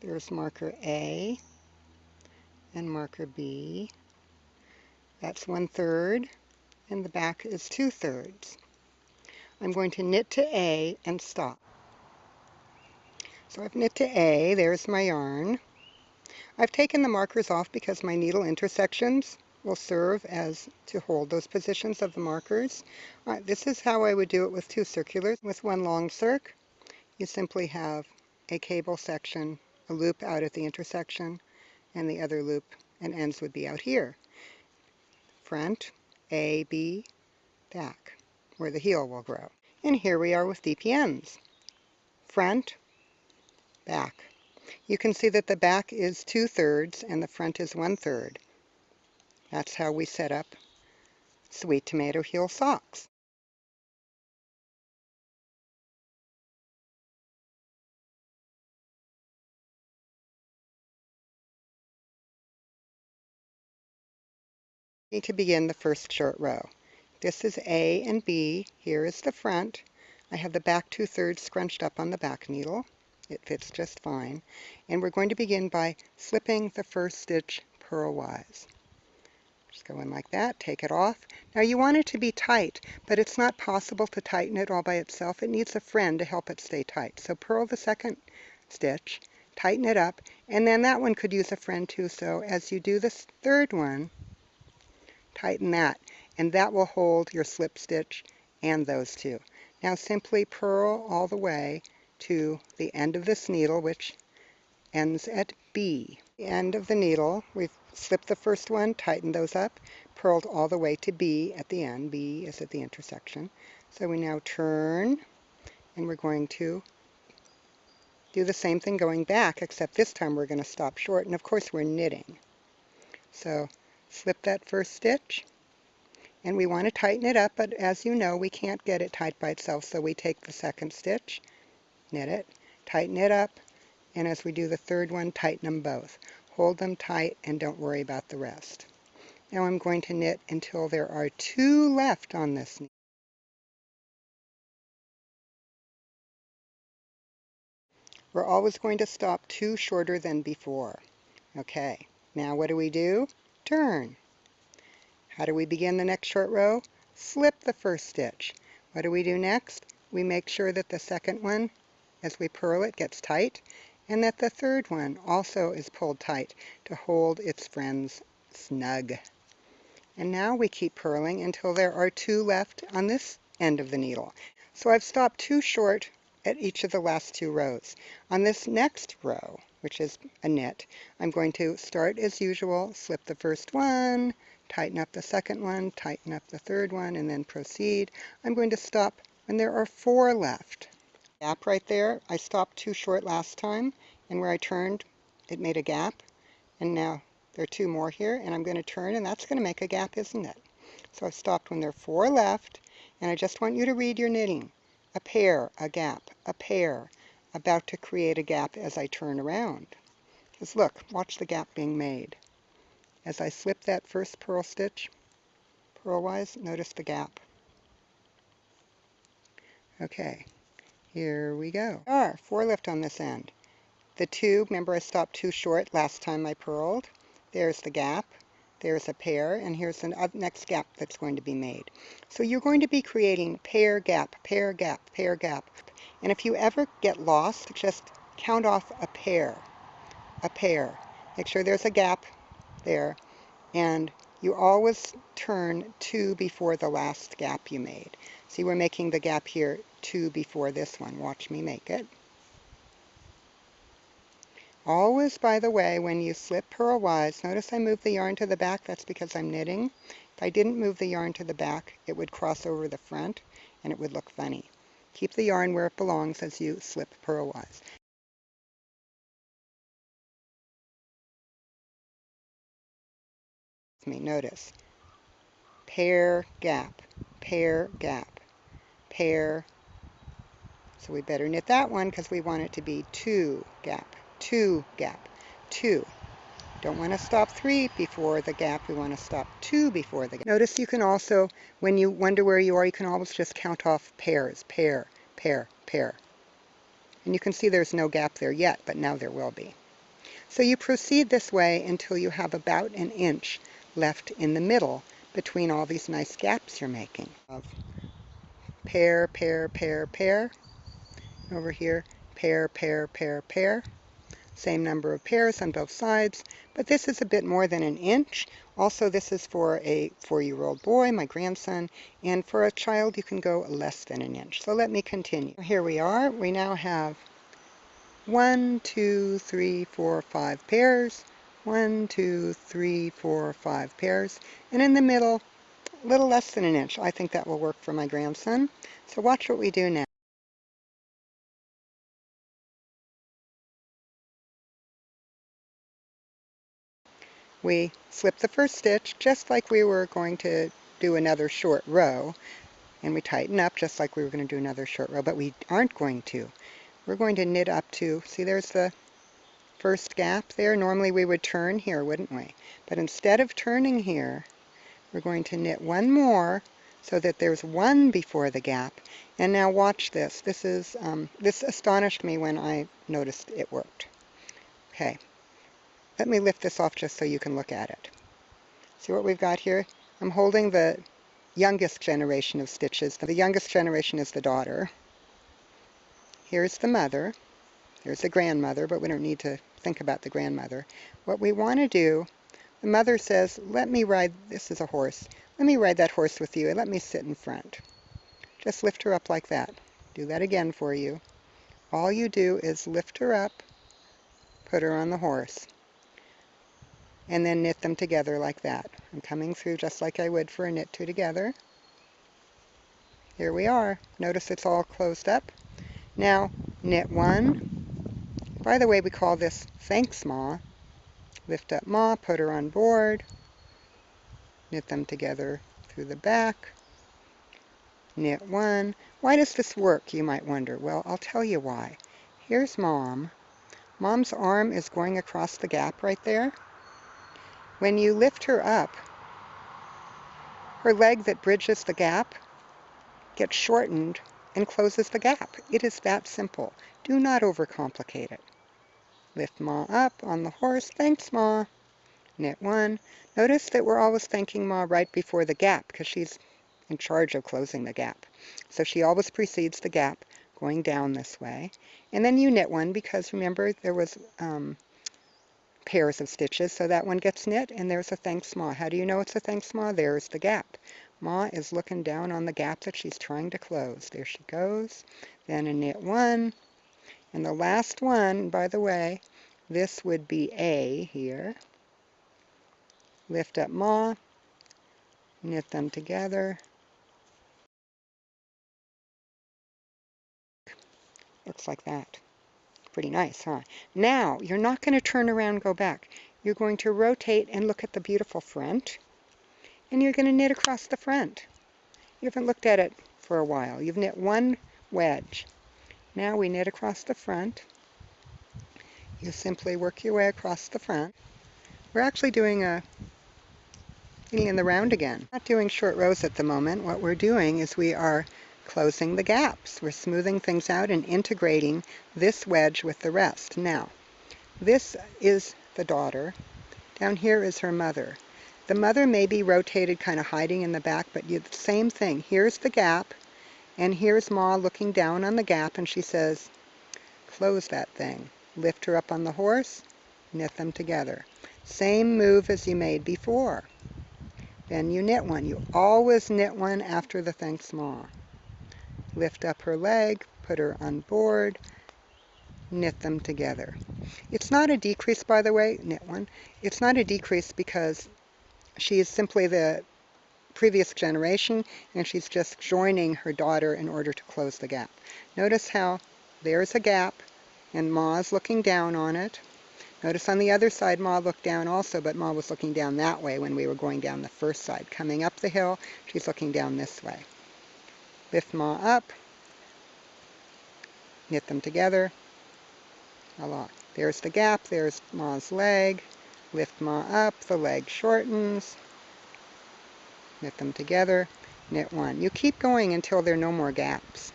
There's marker A and marker B. That's 1/3, and the back is 2/3. I'm going to knit to A and stop. So I've knit to A, there's my yarn. I've taken the markers off because my needle intersections will serve as to hold those positions of the markers. This is how I would do it with 2 circulars. With 1 long circ, you simply have a cable section, a loop out at the intersection, and the other loop and ends would be out here. Front, A, B, back, where the heel will grow. And here we are with DPNs. Front, back. You can see that the back is 2/3 and the front is 1/3. That's how we set up sweet tomato heel socks. Need to begin the first short row. This is A and B. Here is the front. I have the back 2/3 scrunched up on the back needle. It fits just fine. And we're going to begin by slipping the first stitch purlwise. Just go in like that, take it off. Now you want it to be tight, but it's not possible to tighten it all by itself. It needs a friend to help it stay tight. So purl the second stitch, tighten it up, and then that one could use a friend too. So as you do this third one, tighten that, and that will hold your slip stitch and those two. Now simply purl all the way to the end of this needle, which ends at B. The end of the needle, we've slipped the first one, tightened those up, purled all the way to B at the end. B is at the intersection. So we now turn, and we're going to do the same thing going back, except this time we're going to stop short, and of course we're knitting. So slip that first stitch, and we want to tighten it up, but as you know, we can't get it tight by itself, so we take the second stitch, knit it, tighten it up, and as we do the third one, tighten them both. Hold them tight and don't worry about the rest. Now I'm going to knit until there are 2 left on this knit. We're always going to stop 2 shorter than before. Okay, now what do? Turn. How do we begin the next short row? Slip the first stitch. What do we do next? We make sure that the second one, as we purl it, gets tight, and that the third one also is pulled tight to hold its friends snug. And now we keep purling until there are 2 left on this end of the needle. So I've stopped 2 short at each of the last 2 rows. On this next row, which is a knit, I'm going to start as usual, slip the first one, tighten up the second one, tighten up the third one, and then proceed. I'm going to stop when there are 4 left. Gap right there. I stopped 2 short last time, and where I turned, it made a gap, and now there are 2 more here, and I'm going to turn, and that's going to make a gap, isn't it? So I've stopped when there are 4 left, and I just want you to read your knitting. A pair, a gap, a pair, about to create a gap as I turn around. Because look, watch the gap being made. As I slip that first purl stitch, purlwise, notice the gap. Okay, here we go. There are 4 left on this end. The 2, remember I stopped 2 short last time I purled. There's the gap, there's a pair, and here's the next gap that's going to be made. So you're going to be creating pair, gap, pair, gap, pair, gap. And if you ever get lost, just count off a pair, a pair. Make sure there's a gap there, and you always turn 2 before the last gap you made. See, we're making the gap here 2 before this one. Watch me make it. Always, by the way, when you slip purlwise, notice I moved the yarn to the back. That's because I'm knitting. If I didn't move the yarn to the back, it would cross over the front, and it would look funny. Keep the yarn where it belongs as you slip purlwise. Notice, pair, gap, pair, gap, pair. So we better knit that one because we want it to be 2, gap, 2, gap, 2. Don't want to stop 3 before the gap. We want to stop 2 before the gap. Notice you can also, when you wonder where you are, you can always just count off pairs. Pair, pair, pair. And you can see there's no gap there yet, but now there will be. So you proceed this way until you have about an inch left in the middle between all these nice gaps you're making. Pair, pair, pair, pair. Over here, pair, pair, pair, pair. Same number of pairs on both sides, but this is a bit more than an inch. Also, this is for a 4-year-old boy, my grandson, and for a child you can go less than an inch. So let me continue. Here we are. We now have 1, 2, 3, 4, 5 pairs. 1, 2, 3, 4, 5 pairs. And in the middle, a little less than an inch. I think that will work for my grandson. So watch what we do now. We slip the first stitch just like we were going to do another short row, and we tighten up just like we were going to do another short row, but we aren't going to. We're going to knit up to, see there's the first gap there? Normally we would turn here, wouldn't we? But instead of turning here, we're going to knit one more so that there's one before the gap. And now watch this. This astonished me when I noticed it worked. Okay, let me lift this off just so you can look at it. See what we've got here? I'm holding the youngest generation of stitches. The youngest generation is the daughter. Here's the mother. There's the grandmother, but we don't need to think about the grandmother. What we want to do, the mother says, let me ride, this is a horse, let me ride that horse with you and let me sit in front. Just lift her up like that. Do that again for you. All you do is lift her up, put her on the horse, and then knit them together like that. I'm coming through just like I would for a knit two together. Here we are. Notice it's all closed up. Now knit one. By the way, we call this thanks Ma. Lift up Ma, put her on board, knit them together through the back, knit one. Why does this work, you might wonder? Well, I'll tell you why. Here's Mom. Mom's arm is going across the gap right there. When you lift her up, her leg that bridges the gap gets shortened and closes the gap. It is that simple. Do not overcomplicate it. Lift Ma up on the horse. Thanks, Ma. Knit one. Notice that we're always thanking Ma right before the gap because she's in charge of closing the gap. So she always precedes the gap going down this way. And then you knit one because remember there was pairs of stitches, so that one gets knit, and there's a thanks Ma. How do you know it's a thanks Ma? There's the gap. Ma is looking down on the gap that she's trying to close. There she goes. Then a knit one. And the last one, by the way, this would be A here. Lift up Ma, knit them together. Looks like that. Pretty nice, huh? Now, you're not going to turn around and go back. You're going to rotate and look at the beautiful front, and you're going to knit across the front. You haven't looked at it for a while. You've knit one wedge. Now we knit across the front. You simply work your way across the front. We're actually doing in the round again. Not doing short rows at the moment. What we're doing is we are closing the gaps. We're smoothing things out and integrating this wedge with the rest. Now, this is the daughter. Down here is her mother. The mother may be rotated, kind of hiding in the back, but same thing. Here's the gap, and here's Ma looking down on the gap, and she says, close that thing. Lift her up on the horse, knit them together. Same move as you made before. Then you knit one. You always knit one after the thanks Ma. Lift up her leg, put her on board, knit them together. It's not a decrease, by the way, knit one. It's not a decrease because she is simply the previous generation and she's just joining her daughter in order to close the gap. Notice how there's a gap and Ma's looking down on it. Notice on the other side Ma looked down also, but Ma was looking down that way when we were going down the first side. Coming up the hill, she's looking down this way. Lift Ma up, knit them together. Voila. There's the gap, there's Ma's leg. Lift Ma up, the leg shortens. Knit them together, knit one. You keep going until there are no more gaps.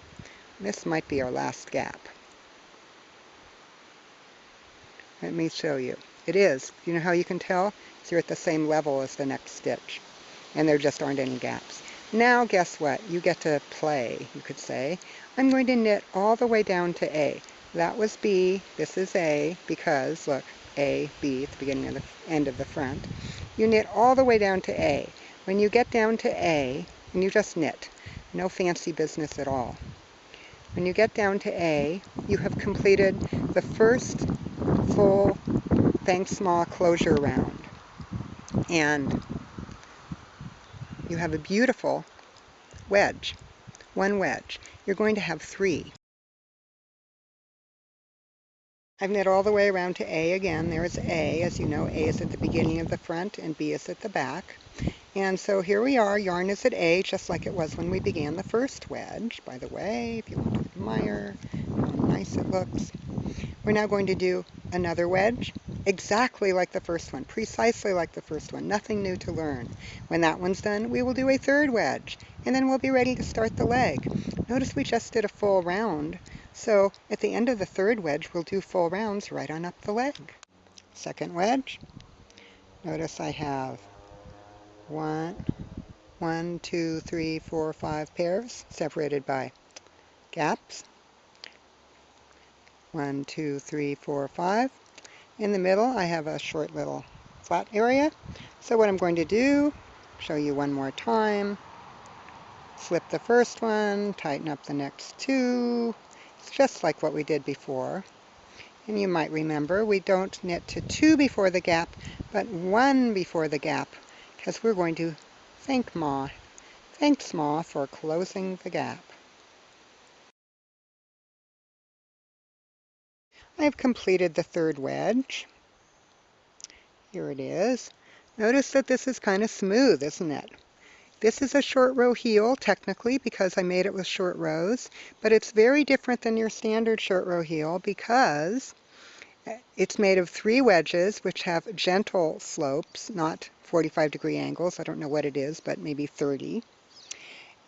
This might be our last gap. Let me show you. It is. You know how you can tell? So you're at the same level as the next stitch, and there just aren't any gaps. Now guess what? You get to play, you could say. I'm going to knit all the way down to A. That was B, this is A, because, look, A, B at the beginning of the end of the front. You knit all the way down to A. When you get down to A, and you just knit, no fancy business at all. When you get down to A, you have completed the first full thanks ma closure round. And you have a beautiful wedge, one wedge. You're going to have 3. I've knit all the way around to A again. There's A. As you know, A is at the beginning of the front and B is at the back. And so here we are. Yarn is at A, just like it was when we began the first wedge, by the way, if you want to admire how nice it looks. We're now going to do another wedge, exactly like the first one, precisely like the first one, nothing new to learn. When that one's done, we will do a third wedge, and then we'll be ready to start the leg. Notice we just did a full round, so at the end of the third wedge, we'll do full rounds right on up the leg. Second wedge. Notice I have 1, 2, 3, 4, 5 pairs separated by gaps. 1, 2, 3, 4, 5. In the middle, I have a short little flat area. So what I'm going to do, show you one more time, slip the first one, tighten up the next 2. It's just like what we did before. And you might remember, we don't knit to 2 before the gap, but 1 before the gap, because we're going to thank Ma. Thanks, Ma, for closing the gap. I've completed the third wedge. Here it is. Notice that this is kind of smooth, isn't it? This is a short row heel, technically, because I made it with short rows, but it's very different than your standard short row heel because it's made of 3 wedges, which have gentle slopes, not 45-degree angles. I don't know what it is, but maybe 30.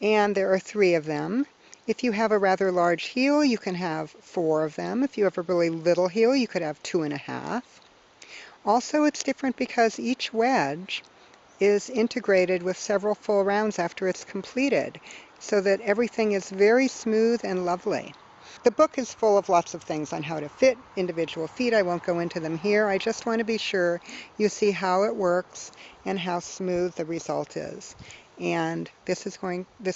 And there are 3 of them. If you have a rather large heel, you can have 4 of them. If you have a really little heel, you could have 2.5. Also, it's different because each wedge is integrated with several full rounds after it's completed, so that everything is very smooth and lovely. The book is full of lots of things on how to fit individual feet. I won't go into them here. I just want to be sure you see how it works and how smooth the result is. And this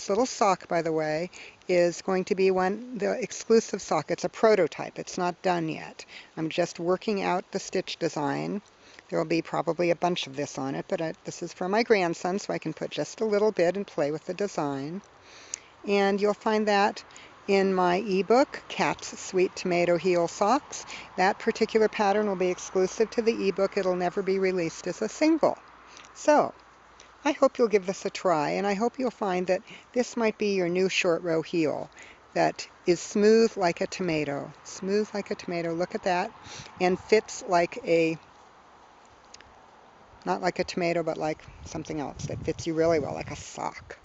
little sock, by the way, is going to be the exclusive sock. It's a prototype. It's not done yet. I'm just working out the stitch design. There will be probably a bunch of this on it, but this is for my grandson, so I can put just a little bit and play with the design. And you'll find that in my ebook, Cat's Sweet Tomato Heel Socks. That particular pattern will be exclusive to the ebook. It'll never be released as a single. So, I hope you'll give this a try, and I hope you'll find that this might be your new short row heel that is smooth like a tomato. Smooth like a tomato, look at that, and fits like not like a tomato, but like something else that fits you really well, like a sock.